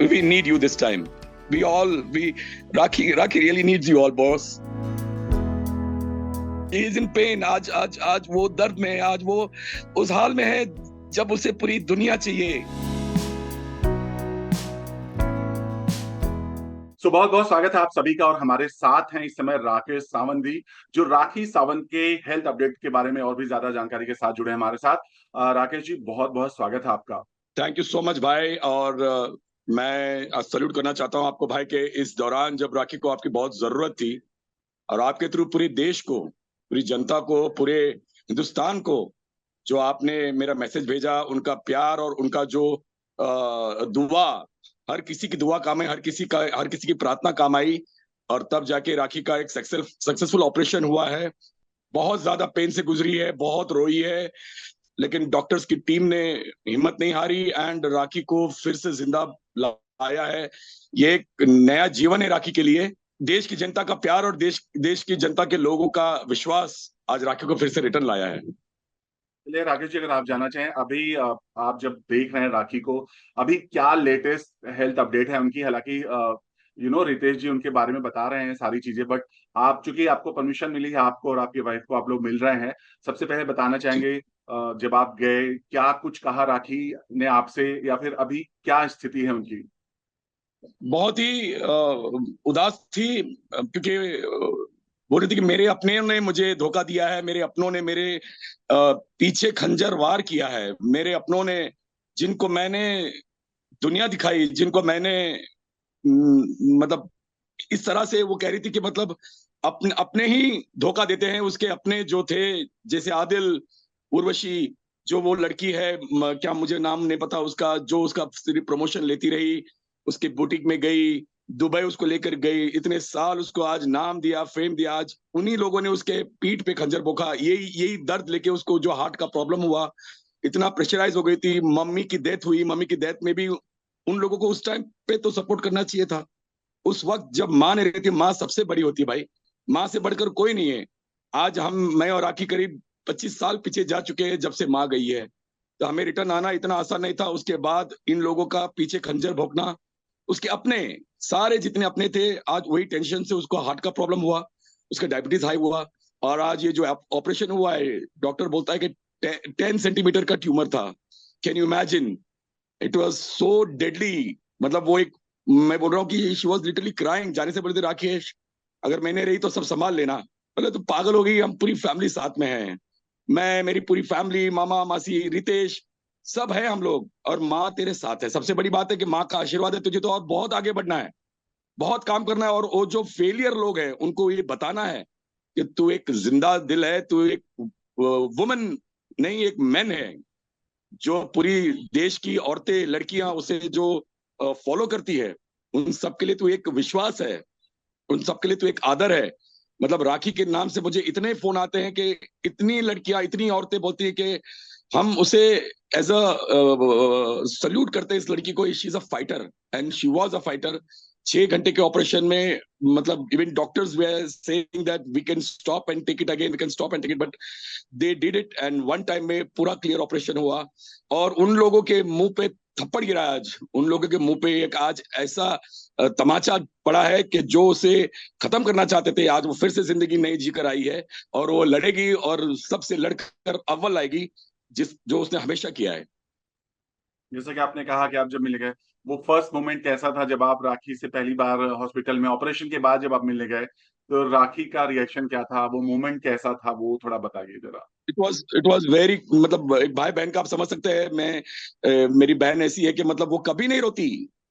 We need you this time. Rakhi really needs you all, boss. He is in pain. आज वो दर्द में है, आज वो उस हाल में है जब उसे पूरी दुनिया चाहिए। तो बहुत बहुत स्वागत है आप सभी का। और हमारे साथ हैं इस समय राकेश सावंत जी, जो राखी सावंत के हेल्थ अपडेट के बारे में और भी ज्यादा जानकारी के साथ जुड़े हैं हमारे साथ। राकेश जी, बहुत बहुत स्वागत है आपका। थैंक यू सो मच भाई। और मैं सल्यूट करना चाहता हूं आपको भाई के इस दौरान जब राखी को आपकी बहुत जरूरत थी और आपके थ्रू पूरे देश को, पूरी जनता को, पूरे हिंदुस्तान को जो आपने मेरा मैसेज भेजा, उनका प्यार और उनका जो दुआ, हर किसी की दुआ काम आई, हर किसी की प्रार्थना काम आई। और तब जाके राखी का एक सक्सेसफुल ऑपरेशन हुआ है। बहुत ज्यादा पेन से गुजरी है, बहुत रोई है, लेकिन डॉक्टर्स की टीम ने हिम्मत नहीं हारी एंड राखी को फिर से जिंदा लाया है। ये एक नया जीवन है राखी के लिए। देश की जनता का प्यार और देश की जनता के लोगों का विश्वास आज राखी को फिर से रिटर्न लाया है। चलिए राकेश जी, अगर आप जानना चाहें, अभी आप जब देख रहे हैं राखी को, अभी क्या लेटेस्ट हेल्थ अपडेट है उनकी? हालांकि रितेश जी उनके बारे में बता रहे हैं सारी चीजें, बट आप चूंकि आपको परमिशन मिली है, आपको और आपकी वाइफ को, आप लोग मिल रहे हैं, सबसे पहले बताना चाहेंगे जब आप गए क्या कुछ कहा राखी ने आपसे, या फिर अभी क्या स्थिति है उनकी? बहुत ही उदास थी, क्योंकि बोल रही थी कि मेरे अपने ने मुझे धोखा दिया है, मेरे अपनों ने मेरे पीछे खंजर वार किया है, मेरे अपनों ने जिनको मैंने दुनिया दिखाई, जिनको मैंने मतलब इस तरह से, वो कह रही थी कि मतलब अपने अपने ही धोखा देते हैं। उसके अपने जो थे, जैसे आदिल, उर्वशी, जो वो लड़की है, क्या मुझे नाम नहीं पता उसका, जो उसका सिर्फ प्रमोशन लेती रही, उसके बुटीक में गई, दुबई उसको लेकर गई, इतने साल उसको आज नाम दिया, फेम दिया, आज उन्हीं लोगों ने उसके पीठ पे खंजर भोंका। यही दर्द लेके उसको जो हार्ट का प्रॉब्लम हुआ, इतना प्रेशराइज हो गई थी। मम्मी की डेथ हुई, मम्मी की डेथ में भी उन लोगों को उस टाइम पे तो सपोर्ट करना चाहिए था। उस वक्त जब माँ ने रहती, माँ सबसे बड़ी होती है भाई, माँ से बढ़कर कोई नहीं है। आज मैं और राखी करीब 25 साल पीछे जा चुके हैं जब से माँ गई है, तो हमें रिटर्न आना इतना आसान नहीं था। उसके बाद इन लोगों का पीछे खंजर भोंकना, उसके अपने सारे जितने अपने थे, आज वही टेंशन से उसको हार्ट का प्रॉब्लम हुआ, उसका डायबिटीज हाई हुआ, और आज ये जो ऑपरेशन हुआ है, डॉक्टर बोलता है कि 10 सेंटीमीटर का ट्यूमर था। Can you imagine? It was so deadly. मतलब वो एक, मैं बोल रहा हूँ कि शी वॉज लिटरली क्राइंग। जाने से बोलते, राकेश अगर मैंने रही तो सब संभाल लेना। बोले तो पागल हो गई, हम पूरी फैमिली साथ में हैं, मैं, मेरी पूरी फैमिली, मामा मासी, रितेश, सब है हम लोग, और माँ तेरे साथ है। सबसे बड़ी बात है कि माँ का आशीर्वाद है तुझे, तो और बहुत आगे बढ़ना है, बहुत काम करना है। और वो जो फेलियर लोग हैं उनको ये बताना है कि तू एक जिंदा दिल है, तू एक वुमन नहीं, एक मैन है, जो पूरी देश की औरतें, लड़कियां उसे जो फॉलो करती है, उन सबके लिए तू एक विश्वास है, उन सबके लिए तू एक आदर है। मतलब राखी के नाम से मुझे इतने फोन आते हैं कि इतनी लड़कियां, इतनी औरतें बोलती है कि हम उसे एज अ सल्यूट करते हैं, इस लड़की को। She is a fighter and she was a fighter. 6 घंटे के ऑपरेशन में, मतलब even doctors were saying that we can stop and take it again, we can stop and take it, but they did it and one time में पूरा clear operation हुआ। और उन लोगों के मुंह पे थप्पड़ गिरा आज, उन लोगों के मुंह पे एक आज ऐसा तमाचा पड़ा है कि जो उसे खत्म करना चाहते थे, आज वो फिर से जिंदगी नई जी कर आई है, और वो लड़ेगी और सबसे लड़कर अव्वल आएगी, जो उसने हमेशा किया है। जैसा कि आपने कहा कि आप जब मिलने गए, वो फर्स्ट मोमेंट कैसा था जब आप राखी से पहली बार हॉस्पिटल में, ऑपरेशन के बाद जब आप मिलने गए, तो राखी का रिएक्शन क्या था, वो मोमेंट कैसा था, वो थोड़ा बताइए जरा। इट वॉज वेरी, मतलब एक भाई बहन का आप समझ सकते हैं। मेरी बहन ऐसी है कि मतलब वो कभी नहीं रोती,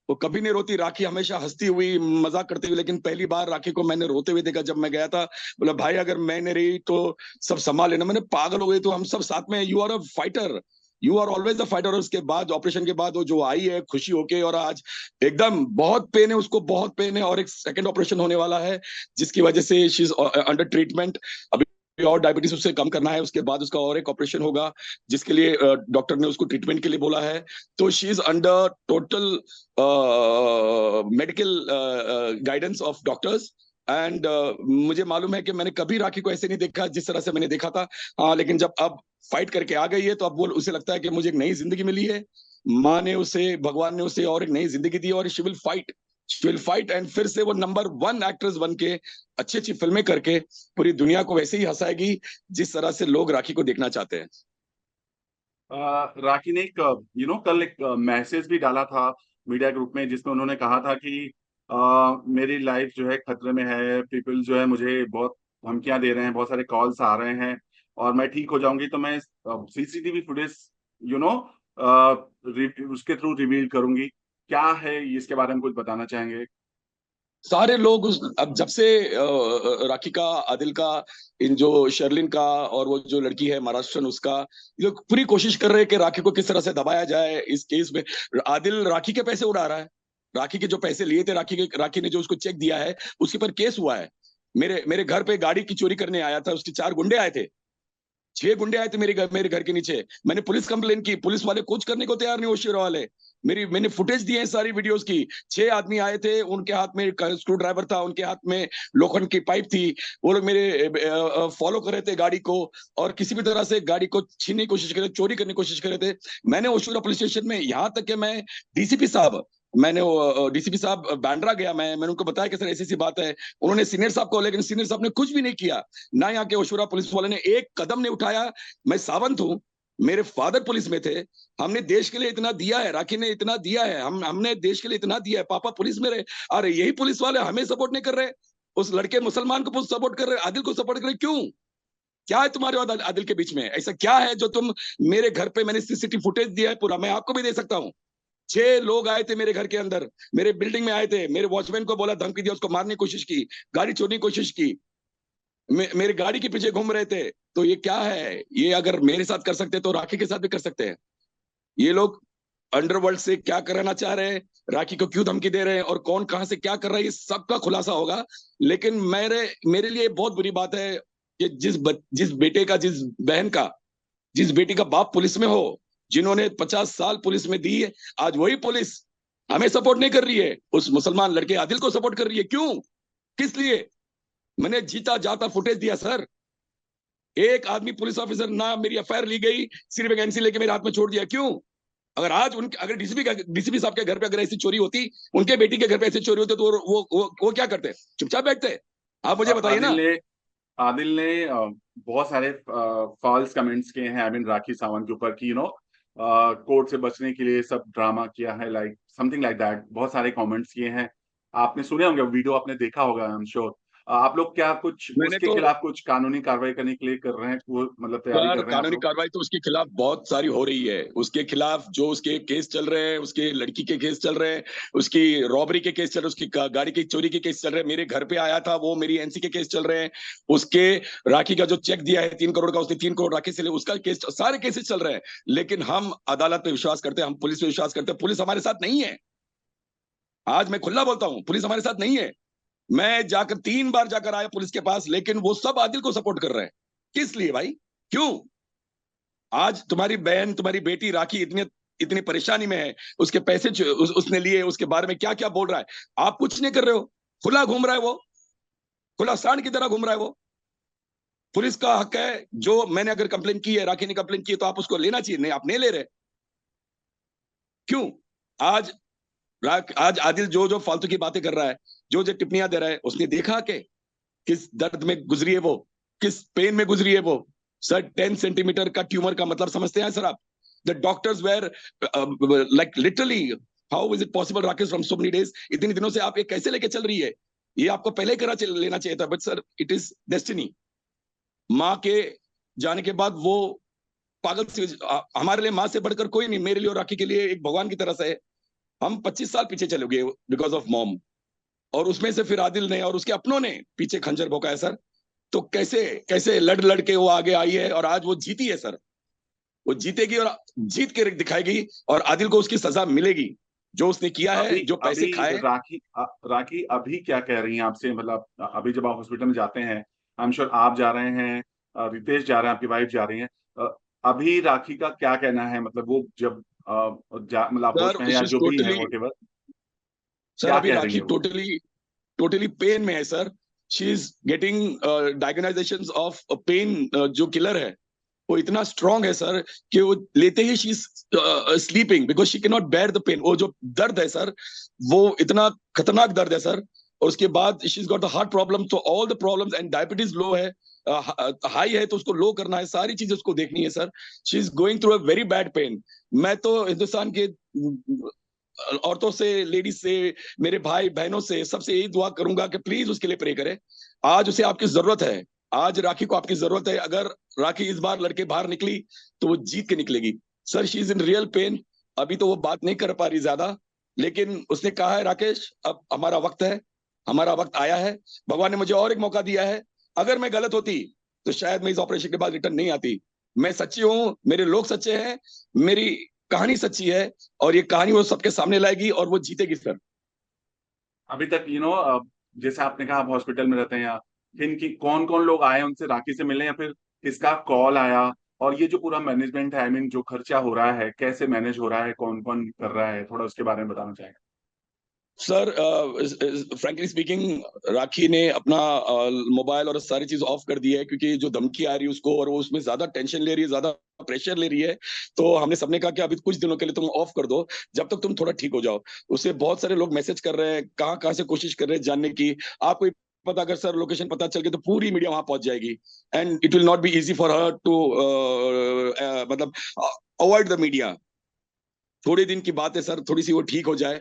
वो कभी नहीं रोती। राखी हमेशा हंसती हुई, मजाक करती हुई, लेकिन पहली बार राखी को मैंने रोते हुए देखा जब मैं गया था। बोला भाई अगर मैं नहीं रही तो सब संभाल लेना। मैंने, पागल हो गई, तो हम सब साथ में, you are a fighter, you are always a fighter. और उसके बाद, ऑपरेशन के बाद, वो जो आई है खुशी होके, और आज एकदम बहुत पेन है उसको, बहुत पेन है, और एक सेकंड ऑपरेशन होने वाला है जिसकी वजह से शी इज अंडर ट्रीटमेंट। और डायबिटीज उससे कम करना है, उसके बाद उसका और एक ऑपरेशन होगा जिसके लिए डॉक्टर ने उसको ट्रीटमेंट के लिए बोला है। तो she is under total medical guidance of doctors. And मुझे मालूम है कि मैंने कभी राखी को ऐसे नहीं देखा जिस तरह से मैंने देखा था। लेकिन जब अब फाइट करके आ गई है, तो अब वो, उसे लगता है कि मुझे एक नई जिंदगी मिली है, माँ ने उसे, भगवान ने उसे और एक नई जिंदगी दी, और शी विल फाइट एंड फिर से वो नंबर 1 एक्ट्रेस बन के अच्छी अच्छी फिल्में करके पूरी दुनिया को वैसे ही हंसाएगी जिस तरह से लोग राखी को देखना चाहते हैं। राखी ने एक कल एक मैसेज भी डाला था मीडिया ग्रुप में, जिसमें उन्होंने कहा था कि मेरी लाइफ जो है खतरे में है, पीपल जो है मुझे बहुत धमकियां दे रहे हैं, बहुत सारे कॉल्स आ रहे हैं, और मैं ठीक हो जाऊंगी तो मैं सीसीटीवी फुटेज यू नो उसके थ्रू रिवील करूंगी। क्या है इसके बारे में कुछ बताना चाहेंगे? सारे लोग अब जब से राखी का, आदिल का, इन जो शर्लिन का, और वो जो लड़की है महाराष्ट्रन उसका, ये लोग पूरी कोशिश कर रहे हैं कि राखी को किस तरह से दबाया जाए इस केस में। आदिल राखी के पैसे उड़ा रहा है। राखी के जो पैसे लिए थे, राखी ने जो उसको चेक दिया है, उसके पर केस हुआ है। मेरे घर पे गाड़ी की चोरी करने आया था, उसके 4 गुंडे आए थे, 6 गुंडे आए थे मेरे घर के नीचे। मैंने पुलिस कंप्लेन की, पुलिस वाले कुछ करने को तैयार नहीं, ओशियरा वाले। मैंने फुटेज दिए हैं सारी वीडियोस की। 6 आदमी आए थे, उनके हाथ में स्क्रू ड्राइवर था, उनके हाथ में लोखंड की पाइप थी। वो लोग मेरे फॉलो कर रहे थे गाड़ी को, और किसी भी तरह से गाड़ी को छीनने की कोशिश कर रहे, चोरी करने की कोशिश कर रहे थे। मैंने ओशियरा पुलिस स्टेशन में, यहाँ तक कि मैं डीसीपी साहब, मैंने डीसीपी साहब बांद्रा गया, मैंने उनको बताया कि सर ऐसी सी बात है। उन्होंने सीनियर साहब को, लेकिन सीनियर साहब ने कुछ भी नहीं किया। ना यहाँ के ओशियरा पुलिस वाले ने एक कदम नहीं उठाया। मैं सावंत हूँ, मेरे फादर पुलिस में थे, हमने देश के लिए इतना दिया है, राखी ने इतना दिया है, हमने देश के लिए इतना दिया है, पापा पुलिस में रहे। अरे यही पुलिस वाले हमें सपोर्ट नहीं कर रहे, उस लड़के मुसलमान को सपोर्ट कर रहे, आदिल को सपोर्ट कर रहे, क्यों? क्या है तुम्हारे और आदिल के बीच में? ऐसा क्या है जो तुम, मेरे घर पे मैंने सीसीटीवी फुटेज दिया है पूरा, मैं आपको भी दे सकता हूँ। 6 लोग आए थे मेरे घर के अंदर, मेरे बिल्डिंग में आए थे, मेरे वॉचमैन को बोला, धमकी दिया, उसको मारने की कोशिश की, गाड़ी चोरने की कोशिश की, मेरी गाड़ी के पीछे घूम रहे थे। तो ये क्या है? ये अगर मेरे साथ कर सकते तो राखी के साथ भी कर सकते हैं। ये लोग अंडरवर्ल्ड से क्या कराना चाह रहे हैं, राखी को क्यों धमकी दे रहे हैं, और कौन कहां से क्या कर रहा है, ये सबका खुलासा होगा। लेकिन मेरे मेरे लिए बहुत बुरी बात है कि जिस बेटे का, जिस बहन का, जिस बेटी का बाप पुलिस में हो, जिन्होंने 50 साल पुलिस में दी है, आज वही पुलिस हमें सपोर्ट नहीं कर रही है, उस मुसलमान लड़के आदिल को सपोर्ट कर रही है। क्यों? किस लिए? मैंने जीता जाता फुटेज दिया सर। एक आदमी पुलिस ऑफिसर ना, मेरी एफआईआर ली गई, सिर्फ एक एनसी लेके मेरे हाथ में छोड़ दिया, क्यों? अगर आज उनके, अगर डीसीपी साहब के घर पे अगर ऐसी चोरी होती, उनके बेटी के घर पे ऐसी चोरी होती, तो वो क्या करते? चुपचाप बैठते? आप मुझे बताइए ना। आदिल ने बहुत सारे फॉल्स कमेंट्स किए हैं, आई मीन राखी सावंत के ऊपर, कि कोर्ट से बचने के लिए सब ड्रामा किया है, लाइक समथिंग लाइक दैट, बहुत सारे कमेंट्स किए हैं। आपने सुने होंगे, वीडियो आपने देखा होगा, आई एम श्योर। आप लोग क्या कुछ मैंने उसके तो, खिलाफ कुछ कानूनी कार्रवाई करने के लिए कर रहे हैं, वो मतलब तैयारी सर कर रहे हैं आप कानूनी लोग? कार्रवाई तो उसके खिलाफ बहुत सारी हो रही है। उसके खिलाफ जो उसके केस चल रहे हैं, उसके लड़की के केस चल रहे हैं, उसकी रॉबरी के केस चल रहे हैं, उसकी गाड़ी की चोरी के केस चल रहे हैं, मेरे घर पे आया था वो, मेरी एनसी के केस चल रहे हैं, उसके राखी का जो चेक दिया है 3 करोड़ का, उसने 3 करोड़ राखी से ले, उसका केस, सारे केसेस चल रहे हैं। लेकिन हम अदालत पे विश्वास करते हैं, हम पुलिस पे विश्वास करते हैं। पुलिस हमारे साथ नहीं है। आज मैं खुला बोलता हूँ, पुलिस हमारे साथ नहीं है। मैं जाकर 3 बार जाकर आया पुलिस के पास, लेकिन वो सब आदिल को सपोर्ट कर रहे हैं। किस लिए भाई? क्यों? आज तुम्हारी बहन, तुम्हारी बेटी राखी इतनी इतनी परेशानी में है, उसके पैसे उसने लिए, उसके बारे में क्या क्या बोल रहा है, आप कुछ नहीं कर रहे हो। खुला घूम रहा है वो, खुला सांड की तरह घूम रहा है वो। पुलिस का हक है, जो मैंने अगर कंप्लेन की है, राखी ने कंप्लेन की है, तो आप उसको लेना चाहिए, नहीं आप नहीं ले रहे। क्यों? आज आज आदिल जो जो फालतू की बातें कर रहा है, जो जो टिप्पणियां दे रहा है, उसने देखा कि किस दर्द में गुजरी है वो, किस पेन में गुजरी है वो। सर 10 सेंटीमीटर का ट्यूमर का मतलब समझते हैं सर आप? The doctors were like literally, how is it possible Rakesh, from so many days, इतने दिनों से आप ये कैसे लेके चल रही है? ये आपको पहले ही करा लेना चाहिए था, but sir it is destiny. माँ के जाने के बाद वो पागल से, हमारे लिए माँ से बढ़कर कोई नहीं, मेरे लिए और राखी के लिए एक भगवान की तरह से है। हम 25 साल पीछे चले गए बिकॉज ऑफ मॉम, और उसमें से फिर आदिल ने और उसके अपनों ने पीछे खंजर भोंका है सर। तो कैसे कैसे लड़ लड़ के वो आगे आई है, और आज वो जीती है सर। वो जीतेगी और जीत के दिखाएगी, और आदिल को उसकी सजा मिलेगी, जो उसने किया है, अभी जो पैसे अभी खाए। राखी अभी क्या कह रही हैं आपसे, मतलब अभी जब आप हॉस्पिटल में जाते हैं, आई एम श्योर आप जा रहे हैं, रितेश जा रहे हैं, आपकी वाइफ जा रही हैं, अभी राखी का क्या कहना है, मतलब वो जब मतलब आप सर होश में है या जो भी है, टोटली, वॉटेवर, सर क्या अभी कह रही राखी है वो? टोटली टोटली पेन में है sir. She is getting diagnosation of pain, जो किलर है, वो इतना स्ट्रांग है सर कि वो लेते ही she sleeping because she can not bear the pain. वो जो दर्द है सर, वो इतना खतरनाक दर्द है सर। और उसके बाद she got the heart problem, तो all the problems, and diabetes low है, हाई है तो उसको लो करना है, सारी चीजें उसको देखनी है sir. She is going through a very bad pain. मैं तो हिंदुस्तान के औरतों से, लेडीज से, मेरे भाई बहनों से, सबसे यही दुआ करूंगा कि प्लीज उसके लिए प्रे करें। आज उसे आपकी जरूरत है, आज राखी को आपकी जरूरत है। अगर राखी इस बार लड़के बाहर निकली तो वो जीत के निकलेगी। Sir she is in real pain. अभी तो वो बात नहीं कर पा रही ज्यादा, लेकिन उसने कहा है राकेश अब हमारा वक्त है, हमारा वक्त आया है। भगवान ने मुझे और एक मौका दिया है। अगर मैं गलत होती तो शायद मैं इस ऑपरेशन के बाद रिटर्न नहीं आती। मैं सच्ची हूं, मेरे लोग सच्चे हैं, मेरी कहानी सच्ची है, और ये कहानी वो सबके सामने लाएगी और वो जीतेगी सर। अभी तक जैसे आपने कहा आप हॉस्पिटल में रहते हैं, या किन की कौन कौन लोग आए उनसे राखी से मिलने, या फिर किसका कॉल आया? और ये जो पूरा मैनेजमेंट है, आई मीन जो खर्चा हो रहा है, कैसे मैनेज हो रहा है, कौन कौन कर रहा है, थोड़ा उसके बारे में बताना चाहेंगे? सर फ्रैंकली स्पीकिंग राखी ने अपना मोबाइल और सारी चीज ऑफ कर दी है, क्योंकि जो धमकी आ रही है उसको, और वो उसमें ज्यादा टेंशन ले रही है, ज्यादा प्रेशर ले रही है। तो हमने सबने कहा कि अभी कुछ दिनों के लिए तुम ऑफ कर दो, जब तक तुम थोड़ा ठीक हो जाओ। उससे बहुत सारे लोग मैसेज कर रहे हैं, कहाँ कहाँ से कोशिश कर रहे हैं जानने की। आपको ही पता, अगर सर लोकेशन पता चल गई तो पूरी मीडिया वहां पहुंच जाएगी, and it will not be easy for her to मतलब अवॉइड द मीडिया। थोड़े दिन की बात है सर, थोड़ी सी वो ठीक हो जाए।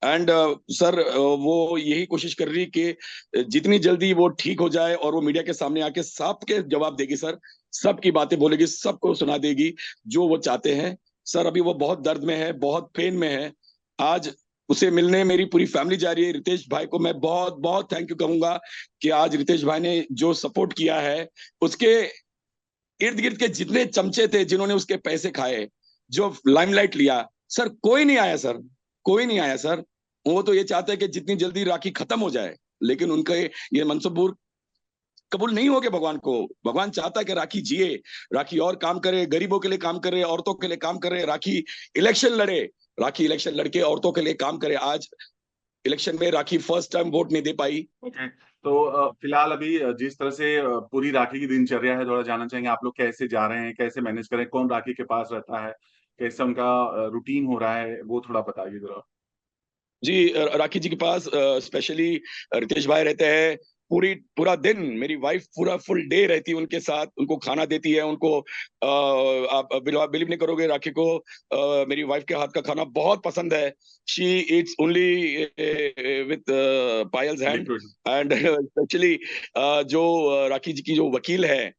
एंड सर वो यही कोशिश कर रही कि जितनी जल्दी वो ठीक हो जाए और वो मीडिया के सामने आके सबके जवाब देगी सर, सबकी बातें बोलेगी, सबको सुना देगी जो वो चाहते हैं। सर अभी वो बहुत दर्द में है, बहुत पेन में है। आज उसे मिलने मेरी पूरी फैमिली जा रही है। रितेश भाई को मैं बहुत बहुत थैंक यू कहूंगा कि आज रितेश भाई ने जो सपोर्ट किया है। उसके इर्द गिर्द के जितने चमचे थे जिन्होंने उसके पैसे खाए, जो लाइमलाइट लिया, सर कोई नहीं आया सर, कोई नहीं आया सर। वो तो ये चाहते हैं कि जितनी जल्दी राखी खत्म हो जाए, लेकिन उनके ये मंसूबूर कबूल नहीं होगे भगवान को। भगवान चाहता है कि राखी जिए, राखी और काम करे, गरीबों के लिए काम करे, औरतों के लिए काम करे, राखी इलेक्शन लड़े, राखी इलेक्शन लड़के औरतों के लिए काम करे। आज इलेक्शन में राखी फर्स्ट टाइम वोट नहीं दे पाई। ओके। तो फिलहाल अभी जिस तरह से पूरी राखी की दिनचर्या है, थोड़ा जानना चाहेंगे आप लोग कैसे जा रहे हैं, कैसे मैनेज करें, कौन राखी के पास रहता है, कैसे उनका रूटीन हो रहा है, वो थोड़ा बताइए जरा। जी राखी जी के पास स्पेशली रितेश भाई रहते हैं। पूरा दिन मेरी वाइफ पूरा फुल डे रहती है उनके साथ, उनको खाना देती है उनको। आप बिलीव नहीं करोगे, राखी को मेरी वाइफ के हाथ का खाना बहुत पसंद है। She eats only with Payal's hand. Liquid. And specially जो राखी जी की जो वकील है,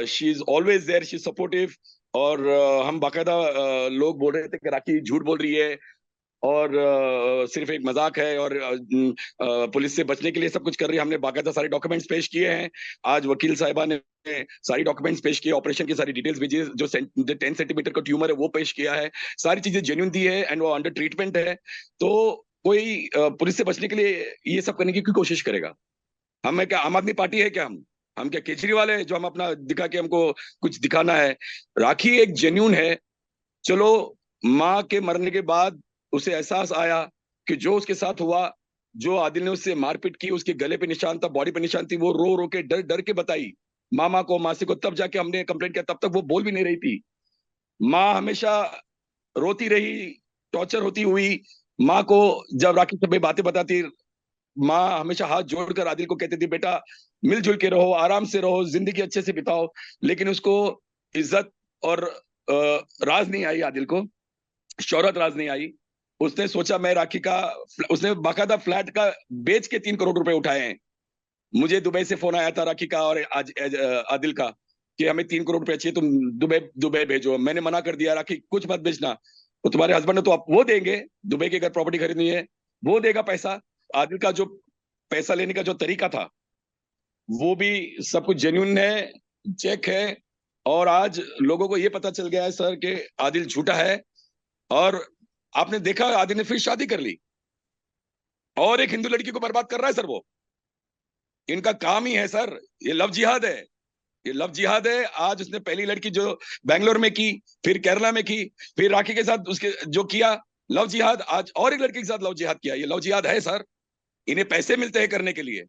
she is always there, she supportive. और हम बाकायदा लोग बोल रहे थे कि राखी झूठ बोल रही है और सिर्फ एक मजाक है, और पुलिस से बचने के लिए सब कुछ कर रही है। हमने बाकायदा सारे डॉक्यूमेंट्स पेश किए हैं। आज वकील साहिबा ने सारी डॉक्यूमेंट्स पेश किए, ऑपरेशन की सारी डिटेल्स भेजी है, जो 10 सेंटीमीटर का ट्यूमर है वो पेश किया है, सारी चीजें जेन्युइन दी है, एंड वो अंडर ट्रीटमेंट है। तो कोई पुलिस से बचने के लिए ये सब करने की कोई कोशिश करेगा? हमें क्या आम आदमी पार्टी है क्या? हम क्या केजरीवाल है जो हम अपना दिखा के हमको कुछ दिखाना है? राखी एक जेन्युइन है। चलो, माँ के मरने के बाद उसे एहसास आया कि जो उसके साथ हुआ, जो आदिल ने उससे मारपीट की, उसके गले पे निशान था, बॉडी पे निशान थी, वो रो रो के डर डर के बताई मामा को, मासी को। तब जाके हमने कंप्लेंट किया, तब तक वो बोल भी नहीं रही थी। माँ हमेशा रोती रही, टॉर्चर होती हुई। माँ को जब राखी सब बातें बताती, माँ हमेशा हाथ जोड़कर आदिल को कहती थी, बेटा मिलजुल के रहो, आराम से रहो, जिंदगी अच्छे से बिताओ। लेकिन उसको इज्जत और राज नहीं आई, आदिल को शोहरत राज नहीं आई। उसने सोचा मैं राखी का, उसने बाकायदा फ्लैट का बेच के 3 करोड़ रुपए उठाए हैं। मुझे दुबई से फोन आया था राखी का और आज आदिल का कि हमें 3 करोड़ रुपए चाहिए, तुम दुबई दुबई भेजो। मैंने मना कर दिया, राखी कुछ मत भेजना, वो तुम्हारे हस्बैंड है तो आप वो देंगे, दुबई की अगर प्रॉपर्टी खरीदनी है वो देगा पैसा। आदिल का जो पैसा लेने का जो तरीका था वो भी सब कुछ जेन्युइन है, चेक है। और आज लोगों को ये पता चल गया है सर कि आदिल झूठा है। और आपने देखा आदिल ने फिर शादी कर ली और एक हिंदू लड़की को बर्बाद कर रहा है सर। वो इनका काम ही है सर, ये लव जिहाद है, ये लव जिहाद है। आज उसने पहली लड़की जो बैंगलोर में की, फिर केरला में की, फिर राखी के साथ उसके जो किया, लव जिहाद। आज और एक लड़की के साथ लव जिहाद किया, ये लव जिहाद है सर। इन्हें पैसे मिलते हैं करने के लिए,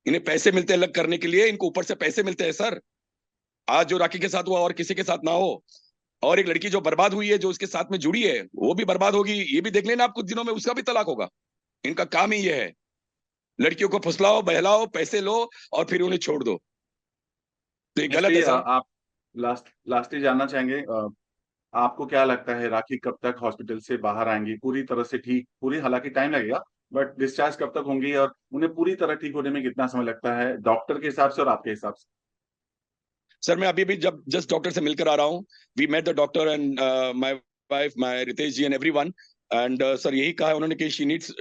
इन्हें पैसे मिलते हैं अलग करने के लिए, इनको ऊपर से पैसे मिलते हैं सर। आज जो राखी के साथ हुआ और किसी के साथ ना हो, और एक लड़की जो बर्बाद हुई है जो उसके साथ में जुड़ी है वो भी बर्बाद होगी, ये भी देख लेना आप, कुछ दिनों में उसका भी तलाक होगा। इनका काम ही ये है, लड़कियों को फुसलाओ बहलाओ, पैसे लो और फिर उन्हें छोड़ दो। तो ये गलत नेस्ली, है सर। आप लास्टली जानना चाहेंगे, आपको क्या लगता है राखी कब तक हॉस्पिटल से बाहर आएंगी पूरी तरह से ठीक, पूरी हालांकि टाइम लगेगा, बट डिस्चार्ज कब तक होंगी और उन्हें पूरी तरह ठीक होने में कितना समय लगता है डॉक्टर के हिसाब से और आपके हिसाब से? सर मैं अभी भी जब जस्ट डॉक्टर से मिलकर आ रहा हूँ, we met the doctor and my wife, my Ritesh ji and everyone, and sir यही कहा है उन्होंने कि she needs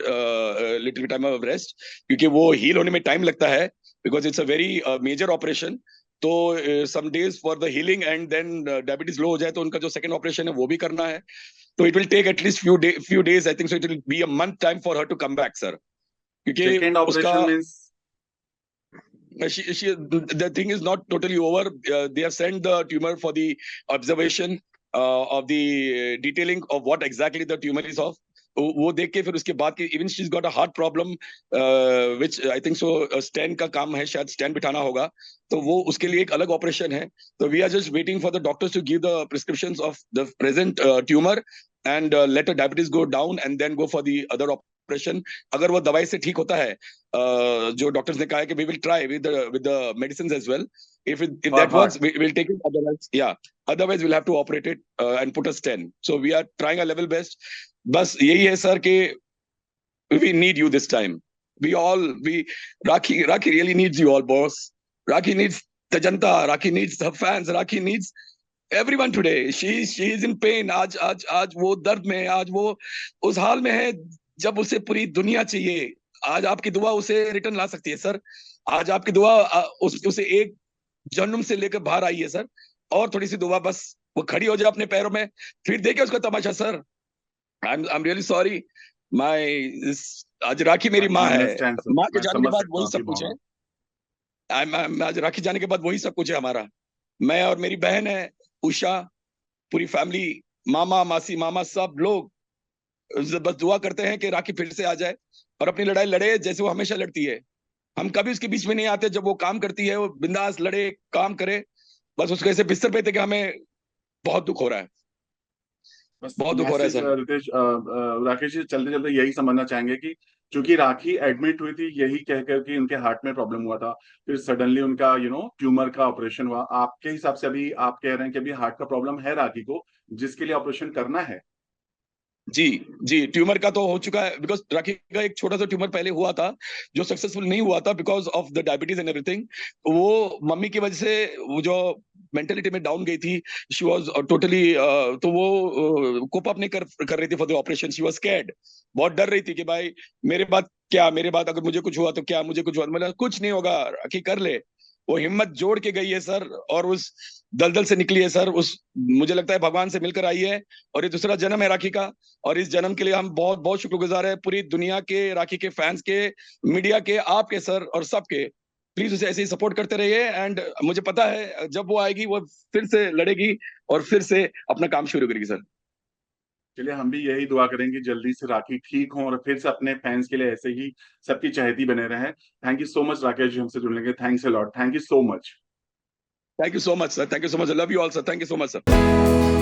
little time of rest, क्योंकि वो हील होने में टाइम लगता है, because it's a very major operation. तो some days for the healing, and then diabetes low हो जाए तो उनका जो सेकंड ऑपरेशन है वो भी करना है। तो it will take at least few days, I think so it will be a month time for her to come back sir, क्योंकि सेकेंड उसका operation means? the thing is not totally over. They have sent the tumor for the observation of the detailing of what exactly the tumor is of. वो देख के फिर उसके बाद की even she got a heart problem, which I think so stent का काम है, शायद स्टेन बिठाना होगा, तो वो उसके लिए एक अलग ऑपरेशन है। तो we are just waiting for the doctors to give the prescriptions of the present tumour and let the diabetes go down and then go for the other operation. अगर वो दवाई से ठीक होता है, जो डॉक्टर्स ने कहा है कि we will try with the medicine as well, if for that heart? works we'll take it, otherwise yeah, otherwise we'll have to operate it and put a stent, so we are trying our level best। बस यही है sir कि we need you this time, we Rakhi really needs you all, boss। Rakhi needs the janta, Rakhi needs her fans, Rakhi needs everyone today। she is in pain, आज वो दर्द में है, आज वो उस हाल में है जब उसे पूरी दुनिया चाहिए। आज आपकी दुआ उसे रिटर्न ला सकती है सर। आज आपकी दुआ उसे एक जन्म से लेकर बाहर आई है सर, और थोड़ी सी दुआ, बस वो खड़ी हो जाए अपने पैरों में, फिर देखे उसका तमाशा sir. I am really sorry my, आज राखी मेरी आई माँ है, अंडरस्टैंड सर, माँ के मैं जाने के समझ बाद सकता वही हूँ आपकी सब कुछ है। भावना। आज राखी जाने के बाद वही सब कुछ है हमारा। मैं और मेरी बहन है उषा, पूरी फैमिली, मामा मासी मामा सब लोग बस दुआ करते हैं कि राखी फिर से आ जाए और अपनी लड़ाई लड़े जैसे वो हमेशा लड़ती है। हम कभी उसके बीच में नहीं आते, जब वो काम करती है वो बिंदास लड़े, काम करे, बस उसको ऐसे बिस्तर पे थे कि हमें बहुत दुख हो रहा है, बस बहुत दुख हो रहा है मैसेज सर। रितेश, राकेश जी चलते चलते यही समझना चाहेंगे कि चूंकि राखी एडमिट हुई थी यही कह कर कि उनके हार्ट में प्रॉब्लम हुआ था, फिर सडनली उनका ट्यूमर का ऑपरेशन हुआ, आपके हिसाब से अभी आप कह रहे हैं कि अभी हार्ट का प्रॉब्लम है राखी को, जिसके लिए ऑपरेशन करना है? जी जी, ट्यूमर का तो हो चुका है, बिकॉज राखी का एक छोटा सा ट्यूमर पहले हुआ था जो सक्सेसफुल नहीं हुआ था because of the diabetes and everything. वो मम्मी की वजह से वो जो मेंटेलिटी में डाउन गई थी, शी वाज टोटली, तो वो कोप अप नहीं कर रही थी for the operation, she was scared, बहुत डर रही थी कि भाई मेरे बाद क्या, मेरे बाद अगर मुझे कुछ हुआ तो क्या, मुझे कुछ हुआ, मतलब कुछ नहीं होगा राखी कर ले। वो हिम्मत जोड़ के गई है सर, और उस दलदल से निकली है सर, उस मुझे लगता है भगवान से मिलकर आई है, और ये दूसरा जन्म है राखी का। और इस जन्म के लिए हम बहुत बहुत शुक्रगुजार है पूरी दुनिया के, राखी के फैंस के, मीडिया के, आपके सर और सबके। प्लीज उसे ऐसे ही सपोर्ट करते रहिए, एंड मुझे पता है जब वो आएगी वो फिर से लड़ेगी और फिर से अपना काम शुरू करेगी सर। चलिए, हम भी यही दुआ करेंगे जल्दी से राखी ठीक हो और फिर से अपने फैंस के लिए ऐसे ही सबकी चहेती बने रहें। Thank you so much Rakesh ji हमसे जुड़ने के, thanks a lot, thank you so much. Thank you so much sir, thank you so much, love you all sir, thank you so much sir.